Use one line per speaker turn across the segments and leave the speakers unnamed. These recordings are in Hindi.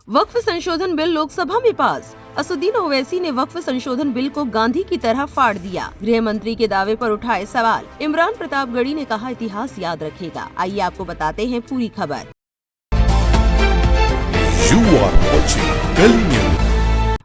वक्फ संशोधन बिल लोकसभा में पास। असदुद्दीन ओवैसी ने वक्फ संशोधन बिल को गांधी की तरह फाड़ दिया। गृह मंत्री के दावे पर उठाए सवाल। इमरान प्रतापगढ़ी ने कहा इतिहास याद रखेगा। आइए आपको बताते हैं पूरी खबर।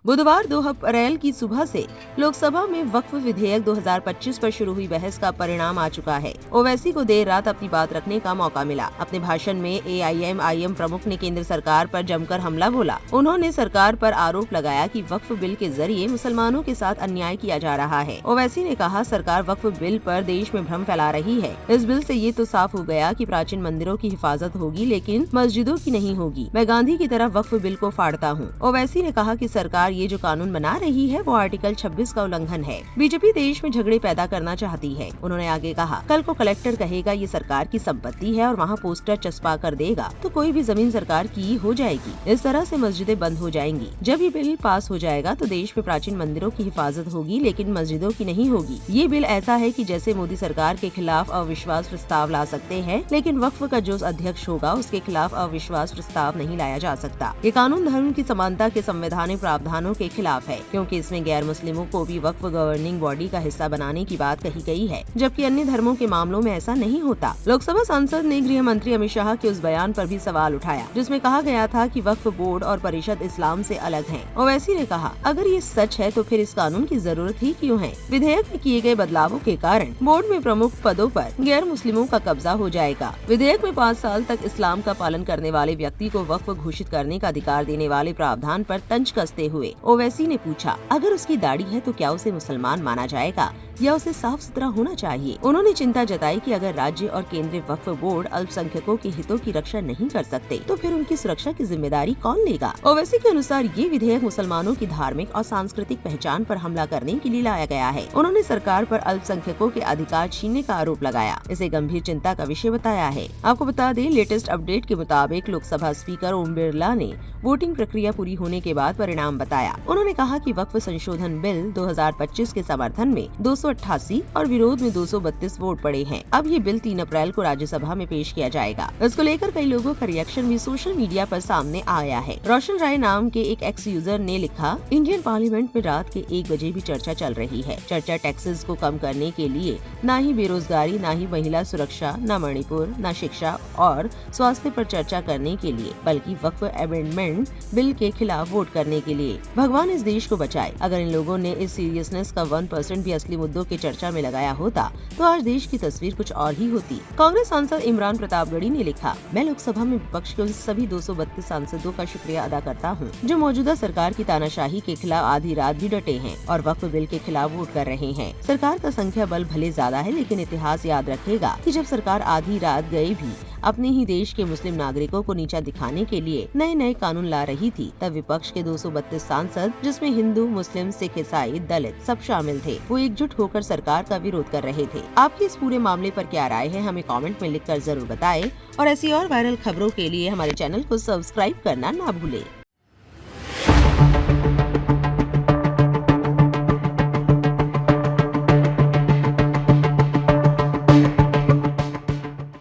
बुधवार 2 अप्रैल की सुबह से लोकसभा में वक्फ विधेयक 2025 पर शुरू हुई बहस का परिणाम आ चुका है। ओवैसी को देर रात अपनी बात रखने का मौका मिला। अपने भाषण में AIM प्रमुख ने केंद्र सरकार पर जमकर हमला बोला। उन्होंने सरकार पर आरोप लगाया कि वक्फ बिल के जरिए मुसलमानों के साथ अन्याय किया जा रहा है। ओवैसी ने कहा सरकार वक्फ बिल पर देश में भ्रम फैला रही है। इस बिल से ये तो साफ हो गया कि प्राचीन मंदिरों की हिफाजत होगी लेकिन मस्जिदों की नहीं होगी। मैं गांधी की तरह वक्फ बिल को फाड़ता हूँ। ओवैसी ने कहा कि सरकार ये जो कानून बना रही है वो आर्टिकल 26 का उल्लंघन है। बीजेपी देश में झगड़े पैदा करना चाहती है। उन्होंने आगे कहा कल को कलेक्टर कहेगा ये सरकार की संपत्ति है और वहाँ पोस्टर चस्पा कर देगा तो कोई भी जमीन सरकार की हो जाएगी। इस तरह से मस्जिदें बंद हो जाएंगी। जब ये बिल पास हो जाएगा तो देश में प्राचीन मंदिरों की हिफाजत होगी लेकिन मस्जिदों की नहीं होगी। ये बिल ऐसा है कि जैसे मोदी सरकार के खिलाफ अविश्वास प्रस्ताव ला सकते हैं लेकिन वक्फ का जो अध्यक्ष होगा उसके खिलाफ अविश्वास प्रस्ताव नहीं लाया जा सकता। ये कानून धर्म की समानता के संवैधानिक प्रावधानों के खिलाफ है क्योंकि इसमें गैर मुस्लिमों को भी वक्फ गवर्निंग बॉडी का हिस्सा बनाने की बात कही गई है जबकि अन्य धर्मों के मामलों में ऐसा नहीं होता। लोकसभा सांसद ने गृह मंत्री अमित शाह के उस बयान पर भी सवाल उठाया जिसमें कहा गया था कि वक्फ बोर्ड और परिषद इस्लाम से अलग हैं। ओवैसी ने कहा अगर ये सच है तो फिर इस कानून की जरूरत ही क्यों है। विधेयक में किए गए बदलावों के कारण बोर्ड में प्रमुख पदों पर गैर मुस्लिमों का कब्जा हो जाएगा। विधेयक में 5 साल तक इस्लाम का पालन करने वाले व्यक्ति को वक्फ घोषित करने का अधिकार देने वाले प्रावधान पर तंज कसते हुए ओवैसी ने पूछा अगर उसकी दाढ़ी है तो क्या उसे मुसलमान माना जाएगा या उसे साफ सुथरा होना चाहिए। उन्होंने चिंता जताई कि अगर राज्य और केंद्रीय वक्फ बोर्ड अल्पसंख्यकों के हितों की रक्षा नहीं कर सकते तो फिर उनकी सुरक्षा की जिम्मेदारी कौन लेगा। ओवैसी के अनुसार ये विधेयक मुसलमानों की धार्मिक और सांस्कृतिक पहचान पर हमला करने के लिए लाया गया है। उन्होंने सरकार पर अल्पसंख्यकों के अधिकार छीनने का आरोप लगाया। इसे गंभीर चिंता का विषय बताया है। आपको बता दें लेटेस्ट अपडेट के मुताबिक लोकसभा स्पीकर ओम बिरला ने वोटिंग प्रक्रिया पूरी होने के बाद परिणाम बताया। उन्होंने कहा कि वक्फ संशोधन बिल 2025 के समर्थन में 288 और विरोध में 232 वोट पड़े हैं। अब ये बिल 3 अप्रैल को राज्यसभा में पेश किया जाएगा। इसको लेकर कई लोगों का रिएक्शन भी सोशल मीडिया पर सामने आया है। रोशन राय नाम के एक एक्स यूजर ने लिखा इंडियन पार्लियामेंट में रात के 1 बजे भी चर्चा चल रही है। चर्चा टैक्सेस को कम करने के लिए, न ही बेरोजगारी, न ही महिला सुरक्षा, न मणिपुर, न शिक्षा और स्वास्थ्य पर चर्चा करने के लिए बल्कि वक्फ अमेंडमेंट बिल के खिलाफ वोट करने के लिए। भगवान इस देश को बचाए। अगर इन लोगों ने इस सीरियसनेस का 1% भी असली मुद्दों की चर्चा में लगाया होता तो आज देश की तस्वीर कुछ और ही होती। कांग्रेस सांसद इमरान प्रतापगढ़ी ने लिखा मैं लोकसभा में विपक्ष के उन सभी 232 सांसदों का शुक्रिया अदा करता हूं जो मौजूदा सरकार की तानाशाही के खिलाफ आधी रात भी डटे हैं और वक्फ बिल के खिलाफ वोट कर रहे हैं। सरकार का संख्या बल भले ज्यादा है लेकिन इतिहास याद रखेगा कि जब सरकार आधी रात गए भी अपने ही देश के मुस्लिम नागरिकों को नीचा दिखाने के लिए नए नए कानून ला रही थी तब विपक्ष के 232 सांसद जिसमें हिंदू, मुस्लिम, सिख, ईसाई, दलित सब शामिल थे वो एकजुट होकर सरकार का विरोध कर रहे थे। आपकी इस पूरे मामले पर क्या राय है हमें कमेंट में लिखकर जरूर बताएं और ऐसी और वायरल खबरों के लिए हमारे चैनल को सब्सक्राइब करना ना भूलें।